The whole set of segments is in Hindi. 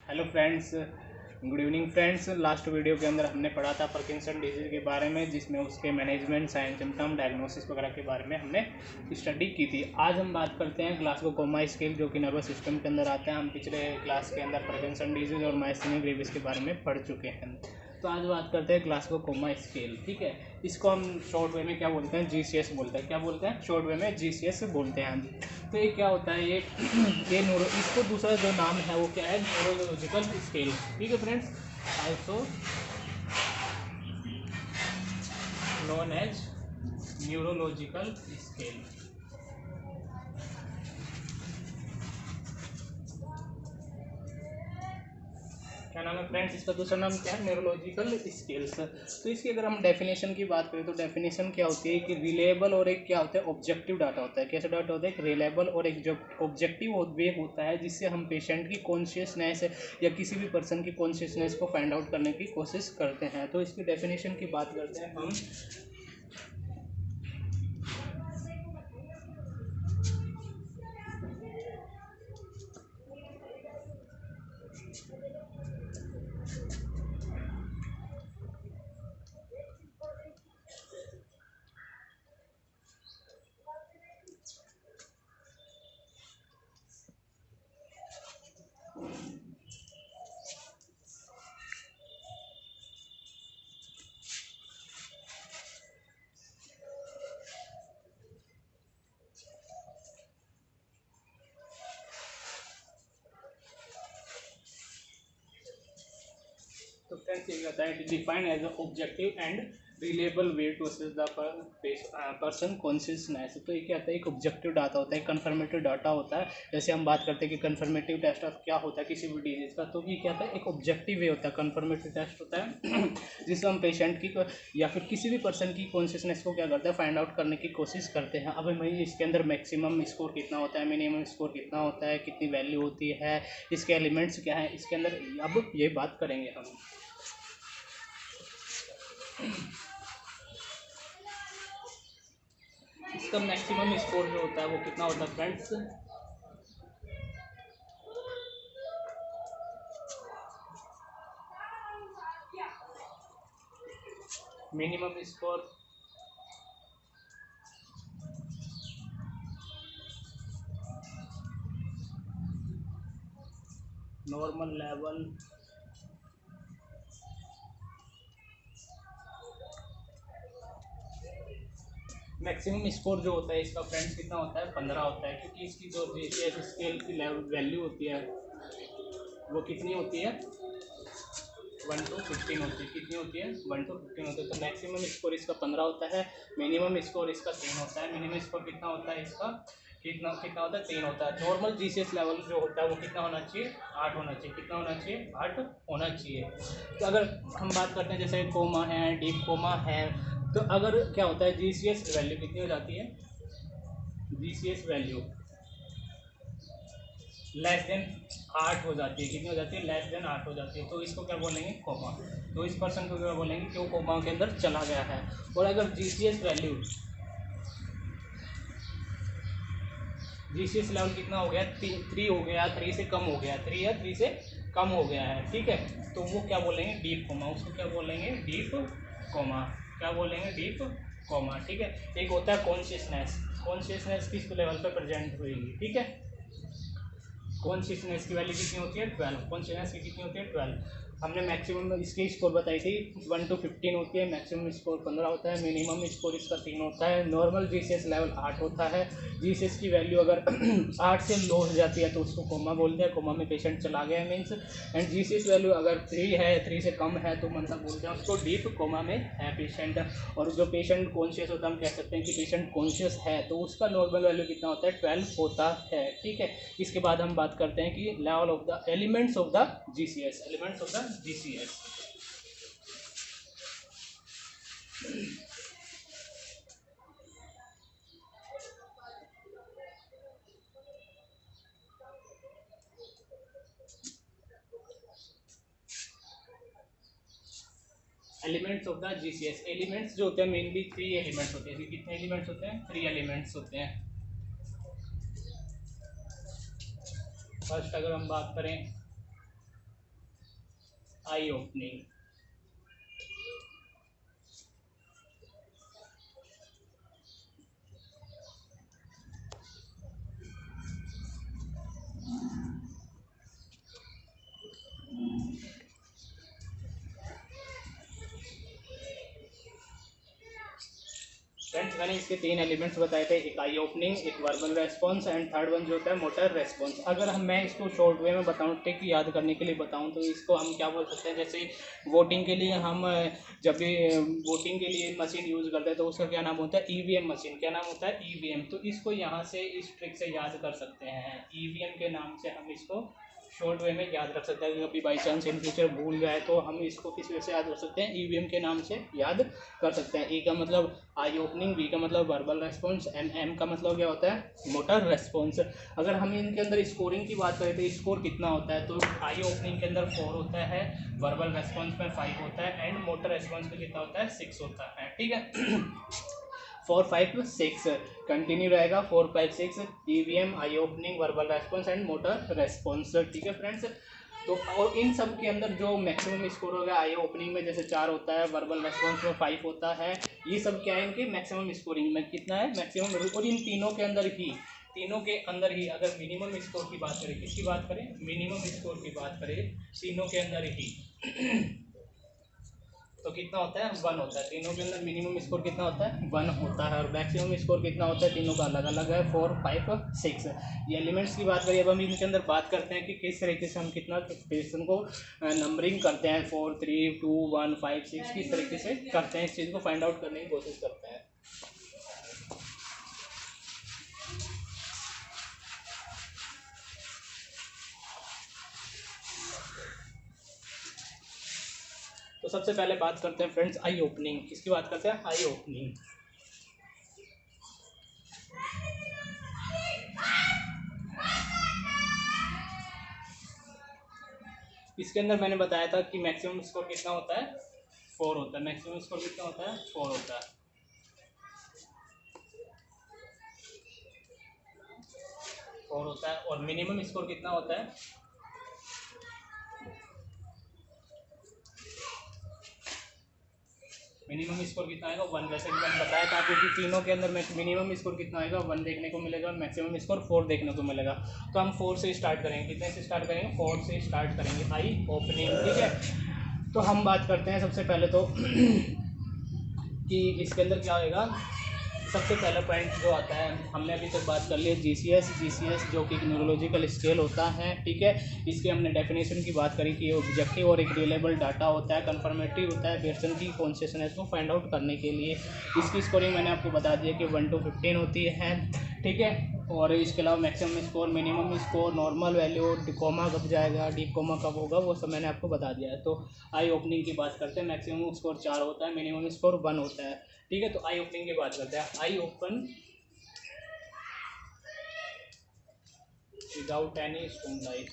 Hello friends, good evening friends. Last video के अंदर हमने पढ़ा था पार्किंसन डिजीज़ के बारे में, जिसमें उसके मैनेजमेंट, साइन, सिम्टम, डायग्नोसिस वगैरह के बारे में हमने स्टडी की थी। आज हम बात करते हैं ग्लासगो कोमा स्केल, जो कि नर्वस सिस्टम के अंदर आता है। हम पिछले क्लास के अंदर पार्किंसन डिजीज़ और माइस्थेनिया ग्रेविस के बारे में पढ़ चुके हैं। तो आज बात करते हैं ग्लासगो कोमा स्केल। ठीक है, इसको हम शॉर्ट वे में क्या बोलते हैं, जीसीएस बोलते हैं। क्या बोलते हैं? शॉर्ट वे में जीसीएस बोलते हैं। तो ये क्या होता है, ये इसको दूसरा जो नाम है वो क्या है, न्यूरोलॉजिकल स्केल। ठीक है friends, also known as neurological scale. क्या नाम है फ्रेंड्स, इसका दूसरा नाम क्या है, न्यूरोलॉजिकल स्केल्स। तो इसकी अगर हम डेफिनेशन की बात करें तो डेफिनेशन क्या होती है कि रिलेबल और एक क्या होता है, ऑब्जेक्टिव डाटा होता है। कैसे डाटा होता है? एक रिलेबल और एक जो ऑब्जेक्टिव वे होता है, जिससे हम पेशेंट की कॉन्शियसनेस या किसी भी पर्सन की कॉन्शियसनेस को फाइंड आउट करने की कोशिश करते हैं। तो इसकी डेफिनेशन की बात करते हैं हम। तो फ्रेंड्स, ये कहता है defined as objective and reliable way to assess the person consciousness. तो ये क्या होता है, एक ऑब्जेक्टिव डाटा होता है, कंफर्मेटिव डाटा होता है। जैसे हम बात करते हैं कि कंफर्मेटिव टेस्ट ऑफ क्या होता है किसी भी डिजीज का, तो ये क्या होता है, एक ऑब्जेक्टिव वे होता है, कंफर्मेटिव टेस्ट होता है जिससे हम पेशेंट की या फिर किसी भी पर्सन की कॉन्शियसनेस को क्या करते हैं, फाइंड आउट करने की कोशिश करते हैं। अब हमें इसके अंदर मैक्सिमम स्कोर कितना होता है, मिनिमम स्कोर कितना होता है, कितनी वैल्यू होती है, इसके एलिमेंट्स क्या है, इसके अंदर अब ये बात करेंगे हम। इसका मैक्सिमम स्कोर जो होता है वो कितना होता है friends? Minimum score normal level maximum score जो होता है इसका फ्रेंड्स कितना होता है, 15 होता है। क्योंकि इसकी जो जीसीएस स्केल की वैल्यू होती है वो कितनी होती है, 1 to 15 होती है। कितनी होती है? 1 to 15 होती है। तो मैक्सिमम स्कोर इसका 15 होता है, मिनिमम स्कोर इसका 3 होता है। मिनिमम स्कोर कितना होता है इसका, कितना कितना होता है, 3 होता है। नॉर्मल जीसीएस लेवल जो होता है वो कितना होना चाहिए, 8 होना चाहिए। कितना होना चाहिए? 8 होना चाहिए। तो अगर हम बात करते हैं जैसे कोमा है, डीप कोमा है, तो अगर क्या होता है, जीसीएस वैल्यू कितनी हो जाती है, जीसीएस वैल्यू लेस देन 8 हो जाती है। कितनी हो जाती है? लेस देन 8 हो जाती है। तो इसको क्या बोलेंगे, कोमा। तो इस पर्सन को क्या बोलेंगे कि वो कोमा के अंदर चला गया है। और अगर जीसीएस वैल्यू, जीसीएस लेवल कितना हो गया, 3 हो गया, 3 से कम हो गया, 3 या 3 से कम हो गया है, ठीक है, तो वो क्या बोलेंगे, डीप कोमा। उसको क्या बोलेंगे, डीप कोमा। क्या बोलेंगे? Deep coma. ठीक है। एक होता है कॉन्शियसनेस। कॉन्शियसनेस किस लेवल पर प्रेजेंट हुएगी, ठीक है। कॉन्शियसनेस की वैल्यू कितनी होती है, 12। कॉन्शियसनेस की कितनी होती है, 12। हमने मैक्सिमम इसकी स्कोर बताई थी, 1 to 15 होती है। मैक्सिमम स्कोर 15 होता है। मिनिमम स्कोर इसका 3 होता है। नॉर्मल जीसीएस लेवल 8 होता है। जीसीएस की वैल्यू अगर 8 से लो हो जाती है तो उसको कोमा बोलते हैं, कोमा में पेशेंट चला गया है मीन्स। एंड जीसीएस वैल्यू अगर 3 है, 3 से कम है, तो मतलब बोलते हैं उसको डीप कोमा में है पेशेंट। और जो पेशेंट कॉन्शियस होता है, हम कह सकते हैं कि पेशेंट कॉन्शियस है, तो उसका नॉर्मल वैल्यू कितना होता है, 12 होता है, ठीक है। इसके बाद हम बात करते हैं कि level of the elements of the GCS, elements of the GCS. Elements of the GCS, elements जो होते हैं मेनली 3 एलिमेंट्स होते हैं। कितने एलिमेंट्स होते हैं? 3 एलिमेंट्स होते हैं। फर्स्ट अगर हम बात करें आई ओपनिंग। फ्रेंड्स मैंने इसके 3 एलिमेंट्स बताए थे, एक आई ओपनिंग, एक verbal response and third one जो होता है मोटर रेस्पॉन्स। अगर मैं इसको शॉर्ट वे में बताऊं, टिक याद करने के लिए बताऊं, तो इसको हम क्या बोल सकते हैं, जैसे वोटिंग के लिए हम जब भी वोटिंग के लिए मशीन यूज़ करते हैं तो उसका क्या नाम होता है, ईवीएम मशीन। क्या नाम होता है, ईवीएम। तो इसको यहाँ से इस ट्रिक से याद कर सकते हैं, ईवीएम के नाम से हम इसको शॉर्ट वे में याद रख सकते हैं। कभी बाई चांस इन फ्यूचर भूल जाए तो हम इसको किस वे से याद रख सकते हैं, ईवीएम के नाम से याद कर सकते हैं। ई का मतलब आई ओपनिंग, बी का मतलब वर्बल रेस्पॉन्स, एम का मतलब क्या होता है, मोटर रेस्पॉन्स। अगर हम इनके अंदर स्कोरिंग की बात करें तो स्कोर कितना होता है, तो आई ओपनिंग के अंदर 4 होता है, वर्बल रेस्पॉन्स में 5 होता है एंड मोटर रेस्पॉन्स में कितना होता है, 6 होता है। ठीक है 4 5 6 कंटिन्यू रहेगा, 4 5 6 EVM, I opening, verbal response and motor response. ठीक है फ्रेंड्स। तो और इन सब के अंदर जो मैक्सिमम स्कोर होगा, आई ओपनिंग में जैसे 4 होता है, वर्बल रेस्पॉन्स में 5 होता है, ये सब क्या है इनके मैक्सिमम स्कोरिंग में कितना है, मैक्सिमम। और इन तीनों के अंदर ही अगर मिनिमम स्कोर की बात करें, किसकी बात करें, मिनिमम स्कोर की बात करें, तीनों के अंदर ही तो कितना होता है, 1 होता है। तीनों के अंदर मिनिमम स्कोर कितना होता है, 1 होता है। और मैक्सिमम स्कोर कितना होता है, तीनों का अलग अलग है, 4 5 6। ये एलिमेंट्स की बात करिए, अब हम इनके अंदर बात करते हैं कि किस तरीके से हम कितना क्वेश्चन को नंबरिंग करते हैं, 4 3 2 1 5 6 किस तरीके से करते हैं, इस चीज़ को फाइंड आउट करने की कोशिश करते हैं। तो सबसे पहले बात करते हैं फ्रेंड्स आई ओपनिंग, किसकी बात करते हैं, आई ओपनिंग। इसके अंदर मैंने बताया था कि मैक्सिमम स्कोर कितना होता है, 4 होता है। मैक्सिमम स्कोर कितना होता है, 4 होता है, 4 होता है। और मिनिमम स्कोर कितना होता है, मिनिमम स्कोर कितना आएगा, 1। वैसे भी मैंने बताया था क्योंकि तीनों के अंदर मिनिमम स्कोर कितना आएगा, 1 देखने को मिलेगा और मैक्सिमम स्कोर 4 देखने को मिलेगा। तो हम 4 से स्टार्ट करेंगे, कितने से स्टार्ट करेंगे, 4 से स्टार्ट करेंगे आई ओपनिंग। ठीक है, तो हम बात करते हैं सबसे पहले तो कि इसके अंदर क्या होगा। सबसे पहला पॉइंट जो आता है, हमने अभी तक बात कर ली है जीसीएस जो कि न्यूरोलॉजिकल स्केल होता है। ठीक है, इसके हमने डेफिनेशन की बात करी कि ऑब्जेक्टिव और एक रिलेबल डाटा होता है, कन्फर्मेटिव होता है पर्सन की कॉन्शियसनेस को फाइंड आउट करने के लिए। इसकी स्कोरिंग मैंने आपको बता दिया कि 1 to 15 होती है। ठीक है, और इसके अलावा maximum score, minimum score, normal value, डिकोमा कब जाएगा, डिकोमा कब होगा, वो सब मैंने आपको बता दिया है। तो आई ओपनिंग की बात करते हैं, मैक्सिमम स्कोर 4 होता है, मिनिमम स्कोर 1 होता है। ठीक है, तो आई ओपनिंग की बात करते हैं। I open without any stimuli.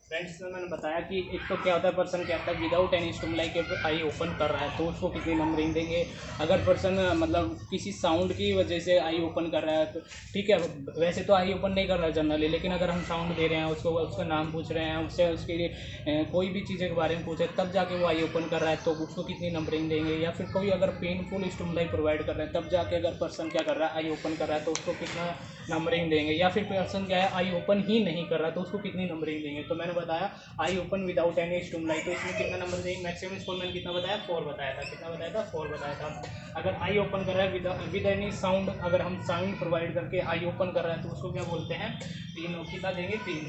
Friends में मैंने बताया कि एक तो क्या होता है, पर्सन क्या होता है विदाउट एनी स्टिमुलाई के आई ओपन कर रहा है तो उसको कितनी नंबरिंग देंगे। अगर पर्सन मतलब किसी साउंड की वजह से आई ओपन कर रहा है तो ठीक है, वैसे तो आई ओपन नहीं कर रहा है जनरली, लेकिन अगर हम साउंड दे रहे हैं उसको, उसका नाम पूछ रहे हैं उससे, उसके लिए कोई भी चीज़ें के बारे में पूछे तब जाके वो आई ओपन कर रहा है तो उसको कितनी नंबरिंग देंगे। या फिर कोई अगर पेनफुल स्टिमुलाई प्रोवाइड कर रहे हैं तब जाके अगर पर्सन क्या कर रहा है आई ओपन कर रहा है तो उसको कितना नंबरिंग देंगे। या फिर पर्सन क्या है आई ओपन ही नहीं कर रहा है तो उसको कितनी नंबरिंग देंगे। तो मैंने बताया I open without any stimuli, तो इसमें कितना नंबर देंगे, मैक्सिमम स्कोर मैंने कितना बताया, 4 बताया था। कितना बताया था, 4 बताया था। अगर आई ओपन कर रहा है विद एनी साउंड, अगर हम साउंड प्रोवाइड करके आई ओपन कर रहे हैं तो उसको क्या बोलते हैं, 3 कितना देंगे, 3।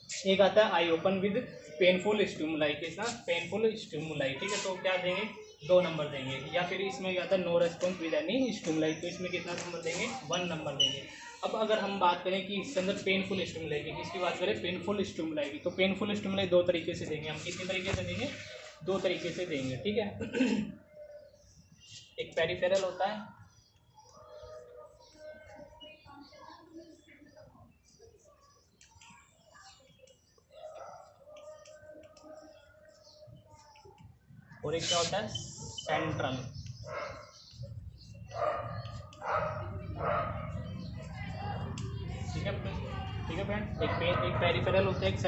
एक आता है I open with painful stimuli, कितना पेनफुल स्टिमुलाई, ठीक है, तो क्या देंगे 2 नंबर देंगे। या फिर इसमें क्या आता है no response with any stimuli, तो इसमें कितना नंबर देंगे 1 नंबर देंगे। अब अगर हम बात करें कि इसके अंदर पेनफुल स्टिमुलाई की, किसकी बात करें पेनफुल स्टिमुलाई की, तो पेनफुल स्टिमुलाई 2 तरीके से देंगे हम। कितने तरीके से देंगे 2 तरीके से देंगे, ठीक है। एक पेरिफेरल होता है और एक क्या होता है सेंट्रल, ठीक है ठीक है फ्रेंड। एक पेरिफेरल होता है, एक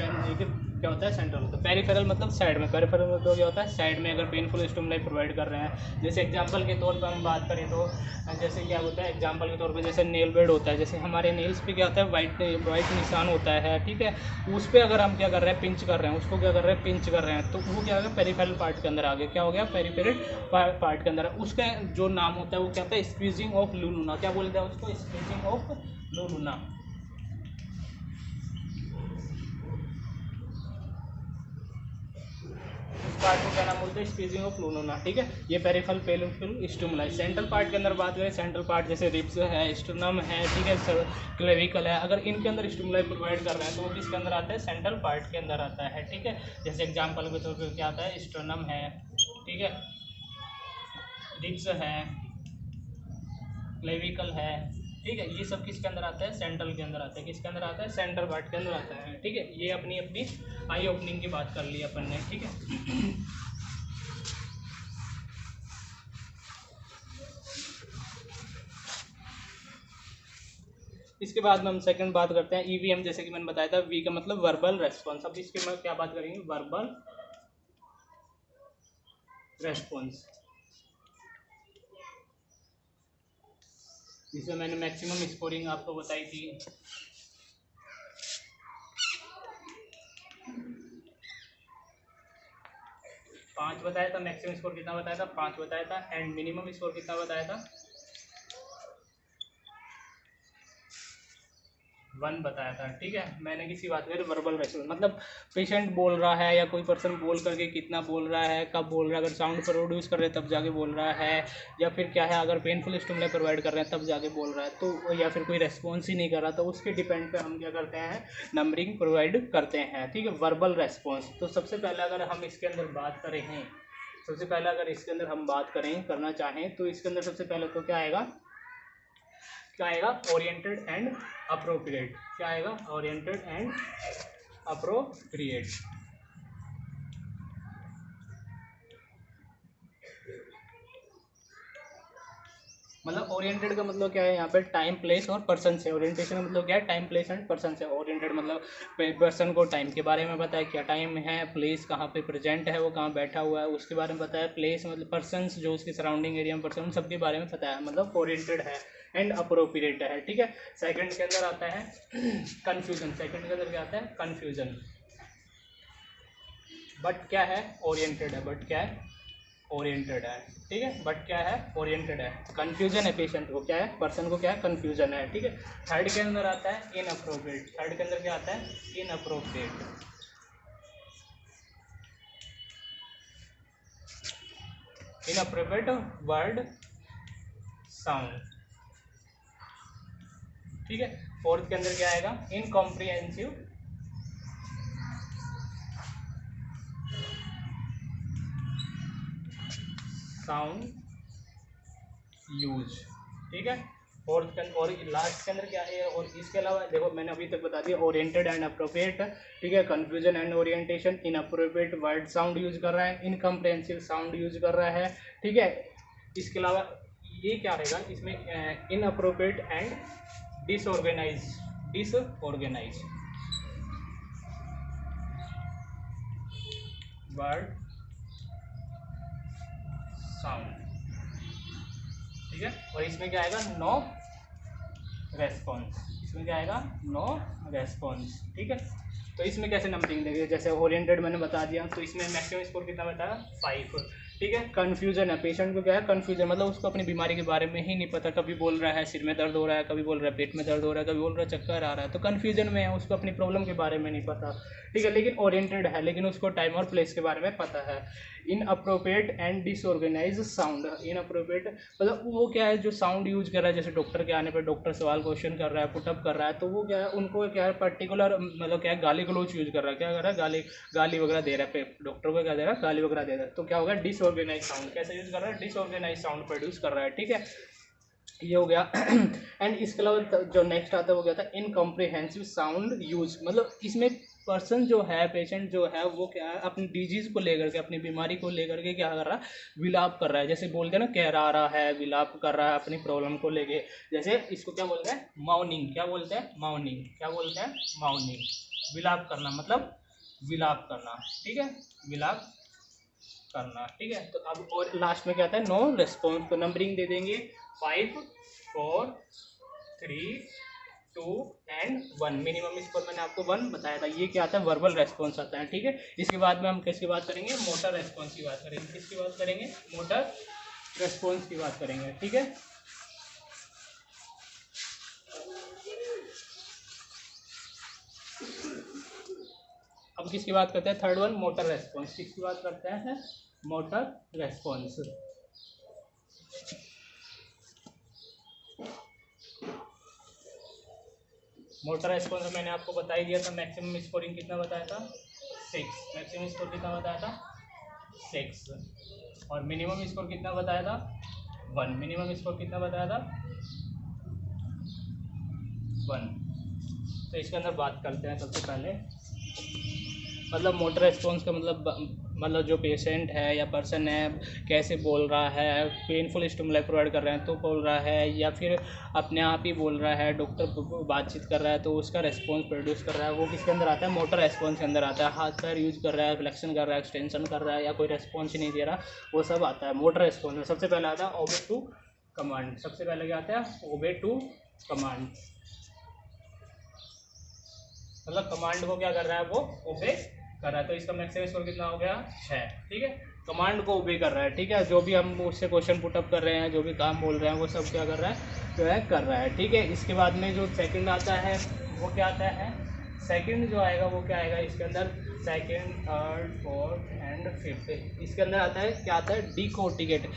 क्या होता है सेंट्रल होता है। पेरिफेरल मतलब साइड में, पेरिफेरल मतलब क्या होता है साइड में अगर पेनफुल स्टिमुलाई प्रोवाइड कर रहे हैं। जैसे एग्जांपल के तौर पर हम बात करें तो जैसे क्या होता है एग्जांपल के तौर पर जैसे नेल बेड होता है, जैसे हमारे नेल्स पे क्या होता है वाइट निशान होता है, ठीक है, उस पर अगर हम क्या कर रहे हैं पिंच कर रहे हैं, उसको क्या कर रहे हैं पिंच कर रहे हैं, तो वो क्या हो गया पेरिफेरल पार्ट के अंदर आ गया। क्या हो गया पेरिफेरल पार्ट के अंदर। उसका जो नाम होता है वो क्या होता है स्क्वीजिंग ऑफ लुनुना, क्या बोलते हैं उसको स्क्वीजिंग ऑफ लुनुना। पार्ट को क्या नाम बोलते हैं स्क्वीजिंग ऑफ लुनुना, ठीक है। ये peripheral painful stimuli. Central part के अंदर बात करें, सेंट्रल पार्ट जैसे रिब्स है, स्टर्नम है, ठीक है, क्लेविकल है, अगर इनके अंदर स्टिमुलाई प्रोवाइड कर रहे हैं तो वो किसके अंदर आता है सेंट्रल पार्ट के अंदर आता है, ठीक है। जैसे एग्जांपल के तौर पर क्या आता है स्टर्नम है, ठीक है, रिब्स है, क्लेविकल है, ठीक है, ये सब किसके अंदर आता है सेंट्रल के अंदर आता है। किसके अंदर आता है सेंट्रल पार्ट के अंदर आता है, ठीक है। ये अपनी अपनी आई ओपनिंग की बात कर ली अपन ने, ठीक है। इसके बाद में हम सेकंड बात करते हैं ईवीएम, जैसे कि मैंने बताया था वी का मतलब वर्बल रेस्पॉन्स। अब इसके बाद क्या बात करेंगे वर्बल रेस्पॉन्स, जिसमें मैंने मैक्सिमम स्कोरिंग आपको बताई थी। 5 बताया था, मैक्सिमम स्कोर कितना बताया था 5 बताया था, एंड मिनिमम स्कोर कितना बताया था 1 बताया था, ठीक है। मैंने किसी बात करें वर्बल रेस्पॉन्स मतलब पेशेंट बोल रहा है या कोई पर्सन बोल करके कितना बोल रहा है, कब बोल रहा है, अगर साउंड प्रोड्यूस कर रहे हैं तब जाके बोल रहा है, या फिर क्या है अगर पेनफुल स्टिमुलाई प्रोवाइड कर रहे हैं तब जाके बोल रहा है, तो या फिर कोई रेस्पॉन्स ही नहीं कर रहा, तो उसके डिपेंड पे हम क्या करते हैं नंबरिंग प्रोवाइड करते हैं, ठीक है। वर्बल रेस्पॉन्स, तो सबसे पहले अगर हम इसके अंदर बात करें हैं, सबसे पहले अगर इसके अंदर हम बात करें करना चाहें तो इसके अंदर सबसे पहले तो क्या आएगा ओरिएंटेड एंड अप्रोप्रिएट। क्या आएगा ओरिएंटेड एंड अप्रोप्रिएट। मतलब ओरिएंटेड का मतलब क्या है यहाँ पे टाइम प्लेस और पर्सन से। ओरिएंटेशन का मतलब क्या है टाइम प्लेस एंड पर्सन से। ओरिएंटेड मतलब पर्सन को टाइम के बारे में बताया क्या टाइम है, प्लेस कहाँ पे प्रेजेंट है, वो कहाँ बैठा हुआ है उसके बारे में बताया, प्लेस मतलब पर्सन जो उसके सराउंडिंग एरिया में पर्सन उन सब के बारे में बताया, मतलब ओरिएंटेड है एंड अप्रोप्रिएट है, ठीक है। सेकंड के अंदर आता है कन्फ्यूजन। सेकंड के अंदर क्या आता है कन्फ्यूजन। बट क्या है ओरिएंटेड है, बट क्या है ओरिएंटेड है, ठीक है, बट क्या है ओरिएंटेड है। कंफ्यूजन है पेशेंट को, क्या है पर्सन को क्या है कंफ्यूजन है, ठीक है। थर्ड के अंदर आता है इनअप्रोप्रिएट। थर्ड के अंदर क्या आता है इनअप्रोप्रिएट। इनअप्रोप्रिएट वर्ड साउंड, ठीक है। फोर्थ के अंदर क्या आएगा इनकॉम्प्रिहेंसिव साउंड यूज, ठीक है। फोर्थ के और लास्ट के अंदर क्या है, और इसके अलावा देखो मैंने अभी तक बता दिया ओरिएंटेड एंड अप्रोप्रिएट, ठीक है, confusion and orientation, inappropriate word sound use कर रहा है, इनकम्प्रेहेंसिव साउंड यूज कर रहा है, ठीक है। इसके अलावा ये क्या रहेगा इसमें inappropriate and disorganise word sound, ठीक है। और इसमें क्या आएगा नो रेस्पॉन्स। इसमें क्या आएगा नो रेस्पॉन्स, ठीक है। तो इसमें कैसे नंबरिंग देंगे, जैसे ओरिएंटेड मैंने बता दिया तो इसमें मैक्सिमम स्कोर कितना बताया 5, ठीक है। कन्फ्यूजन है, पेशेंट को क्या है, कन्फ्यूजन मतलब उसको अपनी बीमारी के बारे में ही नहीं पता, कभी बोल रहा है सिर में दर्द हो रहा है, कभी बोल रहा है पेट में दर्द हो रहा है, कभी बोल रहा है चक्कर आ रहा है, तो कन्फ्यूजन में है, उसको अपनी प्रॉब्लम के बारे में नहीं पता, ठीक है, लेकिन ओरिएंटेड है, लेकिन उसको टाइम और प्लेस के बारे में पता है। In appropriate and disorganise sound, in appropriate मतलब वो क्या है, जो साउंड यूज कर रहा है, जैसे डॉक्टर के आने पर डॉक्टर सवाल क्वेश्चन कर रहा है, पुटअप कर रहा है, तो वो क्या है, उनको क्या है पर्टिकुलर मतलब क्या है, गाली गलौच यूज कर रहा है, क्या कर रहा है, गाली वगैरह दे रहा है, डॉक्टर को क्या दे रहा है, गाली वगैरह दे रहा है, तो क्या होगा, डिसऑर्गेनाइज साउंड। कैसे यूज कर रहा है, डिसऑर्गेनाइज साउंड प्रोड्यूस कर रहा है, ठीक है, ये हो गया। एंड इसके अलावा जो नेक्स्ट आता है वो क्या था, इनकॉम्प्रिहेंसिव साउंड यूज, मतलब इसमें पर्सन जो है, पेशेंट जो है, वो क्या है, अपनी डिजीज को लेकर के, अपनी बीमारी को लेकर के क्या कर रहा है, विलाप कर रहा है, जैसे बोलते हैं ना, कह रहा है, विलाप कर रहा है अपनी प्रॉब्लम को लेके, जैसे इसको क्या बोलते हैं, माउनिंग, क्या बोलते हैं, माउनिंग, क्या बोलते हैं, माउनिंग, विलाप करना, मतलब विलाप करना, ठीक है, विलाप करना, ठीक है। तो अब और लास्ट में क्या आता है, नो रेस्पॉन्स, तो नंबरिंग दे देंगे 5 4 3 2 एंड 1। मिनिमम स्कोर मैंने आपको 1 बताया था। ये क्या आता है, वर्बल रेस्पॉन्स आता है, ठीक है। इसके बाद में हम किसकी बात करेंगे, मोटर रेस्पॉन्स की बात करेंगे। किसकी बात करेंगे, मोटर रेस्पॉन्स की बात करेंगे, ठीक है। अब किसकी बात करते हैं, थर्ड वन, मोटर रेस्पॉन्स। किसकी बात करते हैं, मोटर रेस्पॉन्स। मोटर रेस्पॉन्स मैंने आपको बता ही दिया था, मैक्सिमम स्कोरिंग कितना बताया था, 6। मैक्सिमम स्कोर कितना बताया था, 6। और मिनिमम स्कोर कितना बताया था, 1। मिनिमम स्कोर कितना बताया था, 1। तो इसके अंदर बात करते हैं सबसे पहले, मतलब मोटर रेस्पॉन्स का मतलब जो पेशेंट है या पर्सन है कैसे बोल रहा है, पेनफुल स्टिमुलाई प्रोवाइड कर रहे हैं तो बोल रहा है, या फिर अपने आप ही बोल रहा है, डॉक्टर बातचीत कर रहा है तो उसका रेस्पॉन्स प्रोड्यूस कर रहा है, वो किसके अंदर आता है, मोटर रेस्पॉन्स के अंदर आता है। हाथ पैर यूज कर रहा है, फ्लेक्शन कर रहा है, एक्सटेंशन कर रहा है, या कोई रेस्पॉन्स ही नहीं दे रहा, वो सब आता है मोटर रेस्पॉन्स में। सबसे पहले आता है ओबे टू कमांड। सबसे पहले क्या आता है, ओबे टू कमांड, मतलब कमांड को क्या कर रहा है, वो ओबे कर रहा है। तो इसका मैक्सिमम स्कोर कितना हो गया, 6, ठीक है। कमांड को ओबे कर रहा है, ठीक है, जो भी हम उससे क्वेश्चन पुटअप कर रहे हैं, जो भी काम बोल रहे हैं, वो सब क्या कर रहा है, जो है कर रहा है, ठीक है। इसके बाद में जो सेकंड आता है वो क्या आता है, सेकंड जो आएगा वो क्या आएगा इसके अंदर, second third fourth and fifth, इसके अंदर आता है क्या, आता है डिकोर्टिकेट,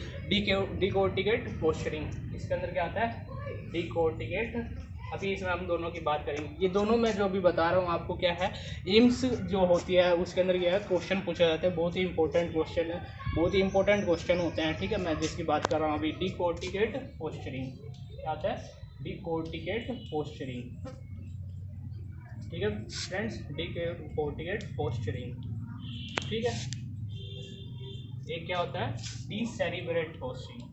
डिकोर्टिकेट पोस्चरिंग। इसके अंदर क्या आता है, डिकोर्टिकेट। अभी इसमें हम दोनों की बात करेंगे। ये दोनों मैं जो अभी बता रहा हूँ आपको क्या है, एम्स जो होती है उसके अंदर क्या है, क्वेश्चन पूछा जाता है, बहुत ही इंपॉर्टेंट क्वेश्चन है, बहुत ही इंपॉर्टेंट क्वेश्चन होते हैं, ठीक है। मैं जिसकी बात कर रहा हूँ अभी, डिकोर्टिकेट पोस्चरिंग, क्या आता है, डिकोर्टिकेट पोस्चरिंग, ठीक है फ्रेंड्स, डिकोर्टिकेट पोस्चरिंग, ठीक है। एक क्या होता है, डिसेरिब्रेट पोस्चरिंग।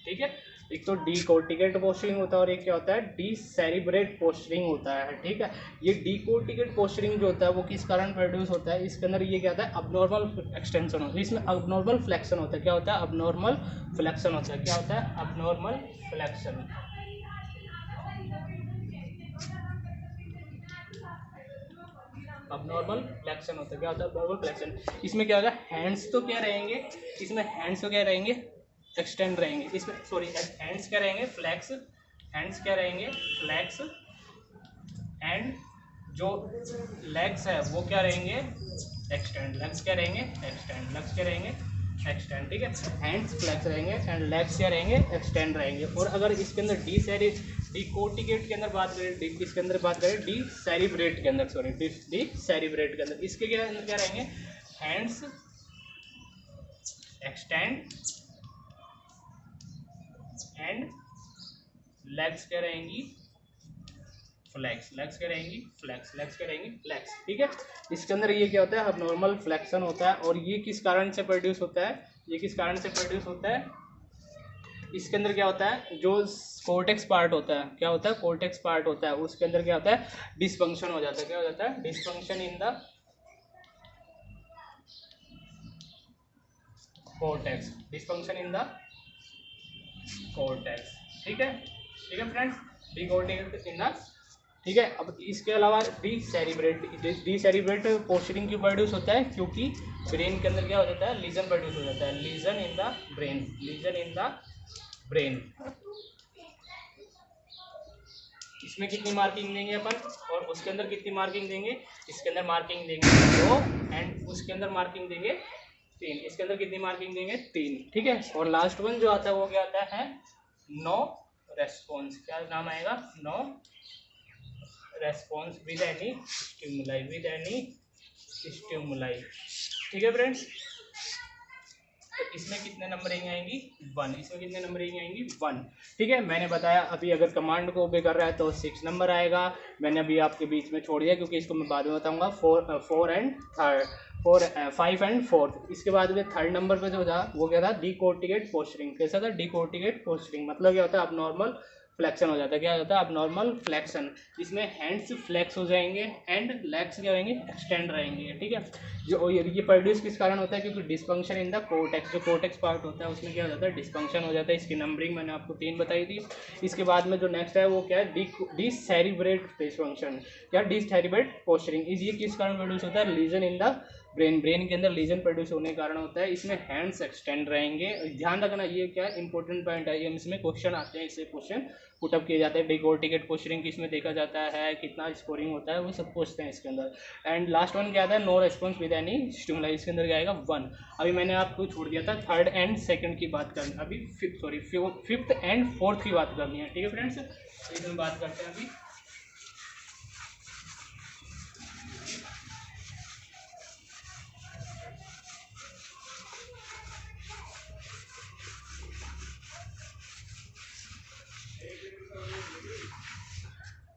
ठीक है, एक तो डिकोर्टिकेट पोस्चरिंग होता है और एक क्या होता है, डिसेरिब्रेट पोस्चरिंग होता है, ठीक है। ये डिकोर्टिकेट पोस्चरिंग जो होता है वो किस कारण प्रोड्यूस होता है, इसके अंदर ये क्या होता है, अबनॉर्मल एक्सटेंशन होता है, इसमें अबनॉर्मल फ्लेक्शन होता है। क्या होता है, अबनॉर्मल फ्लेक्शन होता है। क्या होता है, अबनॉर्मल फ्लेक्शन, अबनॉर्मल फ्लेक्शन होता है। क्या होता है, अबनॉर्मल फ्लेक्शन। इसमें क्या होगा, हैंड्स तो क्या रहेंगे, इसमें हैंड्स तो क्या रहेंगे, एक्सटेंड रहेंगे, इसमें सॉरी हैंड्स क्या रहेंगे, फ्लैक्स, हैंड्स क्या रहेंगे, फ्लैक्स, एंड जो लेग्स है वो क्या रहेंगे, एक्सटेंड। लेग्स क्या रहेंगे, एक्सटेंड। लेग्स क्या रहेंगे, एक्सटेंड, ठीक है। हैंड्स फ्लैक्स रहेंगे एंड लेग्स क्या रहेंगे, एक्सटेंड रहेंगे। और अगर इसके अंदर डिकोर्टिकेट के अंदर बात करें, इसके अंदर बात करें डिसेरिब्रेट के अंदर, सॉरी डिसेरिब्रेट के अंदर, इसके क्या अंदर क्या रहेंगे, हैंड्स एक्सटेंड एंड लेग्स क्या रहेंगी, फ्लैक्स। लेग्स क्या रहेंगी, फ्लैक्स। लेग्स क्या रहेंगी, फ्लैक्स, ठीक है। इसके अंदर ये क्या होता है, अबनॉर्मल फ्लेक्शन होता है। और ये किस कारण से प्रोड्यूस होता है, ये किस कारण से प्रोड्यूस होता है, इसके अंदर क्या होता है, जो कोर्टेक्स पार्ट होता है, क्या होता है, कोर्टेक्स पार्ट होता है, उसके अंदर क्या होता है, डिसफंक्शन हो जाता है। क्या हो जाता है, dysfunction in the cortex, dysfunction in the cortex, ठीक है फ्रेंड्स, डिकोर्टिकेट इन द, ठीक है। अब इसके अलावा डीसेरिब्रेट पोस्चरिंग क्यों प्रोड्यूस होता है, क्योंकि ब्रेन के अंदर क्या हो जाता है, लीजन प्रोड्यूस हो जाता है, lesion in the brain, lesion in the brain. इसमें कितनी मार्किंग देंगे अपन, और उसके अंदर कितनी मार्किंग देंगे, इसके अंदर मार्किंग देंगे 2 एंड उसके अंदर मार्किंग देंगे 3, इसके अंदर कितनी मार्किंग देंगे 3, ठीक है। और लास्ट वन जो आता है वो क्या आता है, नो रेस्पॉन्स, क्या नाम आएगा, no response with any stimuli, with any stimuli, ठीक है फ्रेंड्स। तो इसमें कितने नंबरिंग आएंगी 1, इसमें कितने नंबरिंग आएंगी 1, ठीक है। मैंने बताया अभी अगर कमांड को ओबे कर रहा है तो 6 नंबर आएगा। मैंने अभी आपके बीच में छोड़ दिया क्योंकि इसको मैं बाद में बताऊंगा। 5 एंड 4। इसके बाद में 3rd नंबर पे जो था वो क्या था, डिकोर्टिकेट पोस्चरिंग। कैसा था, डिकोर्टिकेट पोस्चरिंग, मतलब क्या होता है, अब नॉर्मल फ्लेक्शन हो जाता है। क्या होता है, अब नॉर्मल फ्लेक्शन, इसमें हैंड्स फ्लेक्स हो जाएंगे एंड लेग्स क्या होंगे, एक्सटेंड रहेंगे, ठीक है। जो ये प्रोड्यूस किस कारण होता है, क्योंकि डिस्फंक्शन इन द कोर्टेक्स, जो कोर्टेक्स पार्ट होता है उसमें क्या हो जाता है, डिस्फंक्शन हो जाता है। इसकी नंबरिंग मैंने आपको 3 बताई थी। इसके बाद में जो नेक्स्ट है वो क्या है, डिसेरिब्रेट डिस्फंक्शन, क्या डिसेरिब्रेट पोस्चरिंग, ये किस कारण प्रोड्यूस होता है, लीजन इन द ब्रेन के अंदर लीजन प्रोड्यूस होने के कारण होता है। इसमें हैंड्स एक्सटेंड रहेंगे, ध्यान रखना ये क्या इंपॉर्टेंट पॉइंट है, ये इसमें क्वेश्चन आते हैं, इससे क्वेश्चन पुटअप किए जाते हैं। डिकोर्टिकेट पोस्चरिंग किसमें देखा जाता है, कितना स्कोरिंग होता है, वो सब पूछते हैं इसके अंदर। एंड लास्ट वन क्या आता है, no response with any stimuli, इसके अंदर क्या आएगा 1। अभी मैंने आपको छोड़ दिया था 3rd एंड 2nd की बात करनी, अभी 5th एंड 4th की बात करनी है, ठीक है फ्रेंड्स। तो इसमें बात करते हैं अभी।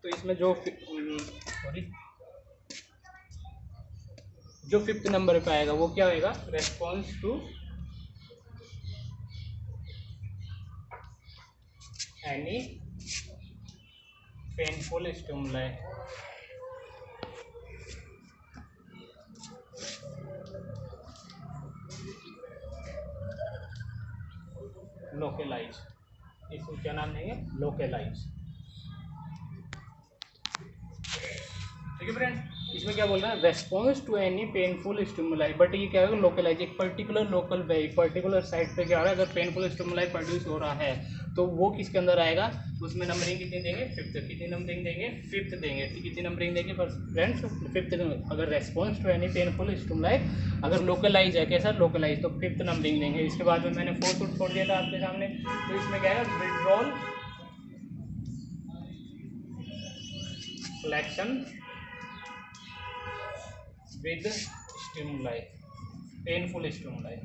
तो इसमें जो 5th नंबर पे आएगा वो क्या होगा, response to any painful stimuli, localise, इसको क्या नाम देंगे, लोकेलाइज, ठीक है फ्रेंड्स। इसमें क्या बोल रहा है, response to any painful stimuli, but ये क्या है, लोकलाइज, एक पर्टिकुलर लोकल वे, एक पर्टिकुलर साइट पे क्या हो रहा है, अगर पेनफुल स्टिमुलाई प्रोड्यूस हो रहा है तो वो किसके अंदर आएगा, उसमें नंबरिंग कितनी देंगे 5th, कितनी नंबरिंग देंगे 5th देंगे, कितनी नंबरिंग देंगे फ्रेंड्स 5th। अगर response to any painful stimuli अगर लोकलाइज है, कैसा लोकलाइज, तो 5th नंबरिंग देंगे। इसके बाद में मैंने 4th छोड़ दिया था आपके सामने, तो इसमें क्या है, withdrawal flexion with stimuli, painful stimuli,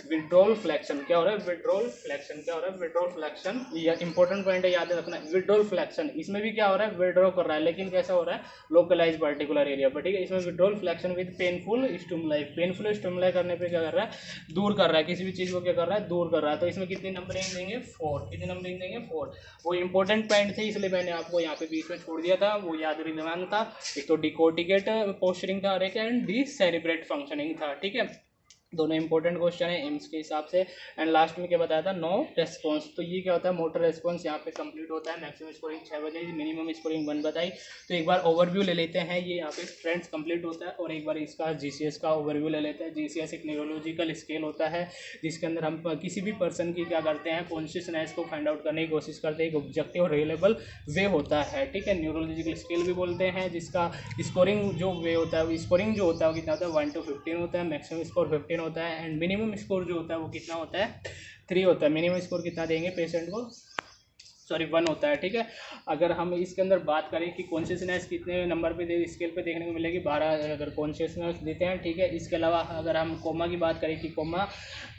withdrawal flexion क्या हो रहा है, विड्रॉल फ्लेक्शन क्या हो रहा है, विड्रॉल फ्लेक्शन, ये इंपॉर्टेंट पॉइंट है, याद रखना। विड्रॉल फ्लेक्शन, इसमें भी क्या हो रहा है, विड्रॉ कर रहा है, लेकिन कैसा हो रहा है, लोकलाइज पर्टिकुलर एरिया पर, ठीक है। इसमें withdrawal flexion with painful stimuli, painful stimuli करने पे क्या कर रहा है, दूर कर रहा है, किसी भी चीज़ को क्या कर रहा है, दूर कर रहा है। तो इसमें कितनी नंबरिंग देंगे 4, कितनी नंबरिंग देंगे 4। वो इंपॉर्टेंट पॉइंट थे इसलिए मैंने आपको यहाँ पे बीच में छोड़ दिया था, वो याद रिलेवेंट था। एक तो डिकोर्टिकेट पोस्चरिंग था और एक एंड डिसेरिब्रेट फंक्शनिंग था, ठीक है। दोनों इंपॉर्टेंट क्वेश्चन है एम्स के हिसाब से। एंड लास्ट में क्या बताया था, नो रेस्पॉन्स, तो ये क्या होता है, मोटर रेस्पॉन्स यहाँ पे कंप्लीट होता है। मैक्सिमम स्कोरिंग 6 बजे, मिनिमम स्कोरिंग 1 बताई। तो एक बार ओवरव्यू ले लेते हैं, ये यहाँ पे फ्रेंड्स कंप्लीट होता है। और एक बार इसका जीसीएस का ओवरव्यू ले लेते हैं। जीसीएस एक न्यूरोलॉजिकल स्केल होता है जिसके अंदर हम किसी भी पर्सन की क्या करते हैं, कॉन्शियसनेस को फाइंड आउट करने की कोशिश करते हैं। एक ऑब्जेक्टिव और रिलेबल वे होता है, ठीक है। न्यूरोलॉजिकल स्केल भी बोलते हैं, जिसका स्कोरिंग जो वे होता है, स्कोरिंग जो होता है वो कितना होता है, 1 to 15 होता है। मैक्सिमम स्कोर 15 होता है। एंड मिनिमम स्कोर जो होता है वो कितना होता है, 3 होता है। मिनिमम स्कोर कितना देंगे पेशेंट को, 1 होता है, ठीक है। अगर हम इसके अंदर बात करें कि कॉन्शियसनेस कितने नंबर पे स्केल पे देखने को मिलेगी, 12 अगर कॉन्शियसनेस देते हैं, ठीक है। इसके अलावा अगर हम कोमा की बात करें कि कोमा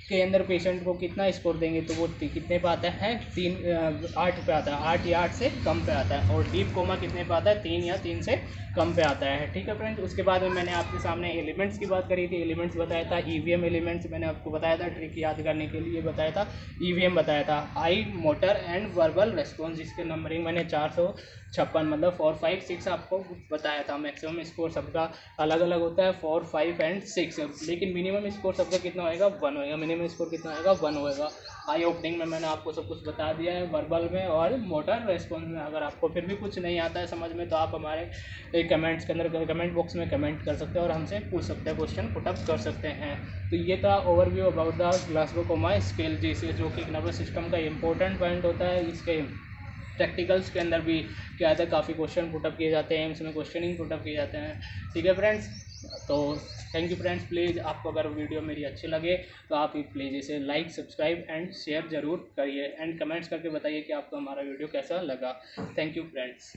के अंदर पेशेंट को कितना स्कोर देंगे, तो वो कितने पे आता है, 8 पे आता है, 8 या 8 से कम पे आता है। और डीप कोमा कितने पे आता है, 3 या 3 से कम पे आता है, ठीक है फ्रेंड्स। उसके बाद में मैंने आपके सामने एलिमेंट्स की बात करी थी, एलिमेंट्स बताया था, ईवीएम एलिमेंट्स मैंने आपको बताया था, ट्रिक याद करने के लिए बताया था, ईवीएम बताया था, आई मोटर एंड वर्बल रेस्पॉन्स जिसके नंबरिंग मैंने 456 मतलब 4, 5, 6 आपको बताया था। मैक्सिमम स्कोर सबका अलग अलग होता है 4, 5 एंड 6, लेकिन मिनिमम स्कोर सबका कितना होएगा 1 होएगा। मिनिमम स्कोर कितना होएगा 1 होएगा। आई ओपनिंग में मैंने आपको सब कुछ बता दिया है, वर्बल में और मोटर रेस्पॉन्स में। अगर आपको फिर भी कुछ नहीं आता है समझ में तो आप हमारे कमेंट्स के अंदर कमेंट बॉक्स में कमेंट कर सकते हैं और हमसे पूछ सकते हैं, क्वेश्चन पुटअप कर सकते हैं। तो ये था overview about the Glasgow coma scale जिसे जो कि नर्वस सिस्टम का इंपॉर्टेंट पॉइंट होता है। इसके प्रैक्टिकल्स के अंदर भी क्या है, काफ़ी क्वेश्चन पुटअप किए जाते हैं, एम्स में क्वेश्चनिंग पुटअप किए जाते हैं। ठीक है फ्रेंड्स, तो थैंक यू फ्रेंड्स। प्लीज़ आपको अगर वीडियो मेरी अच्छी लगे तो आप प्लीज़ इसे लाइक, सब्सक्राइब एंड शेयर ज़रूर करिए एंड कमेंट्स करके बताइए कि आपको हमारा वीडियो कैसा लगा। Thank you friends.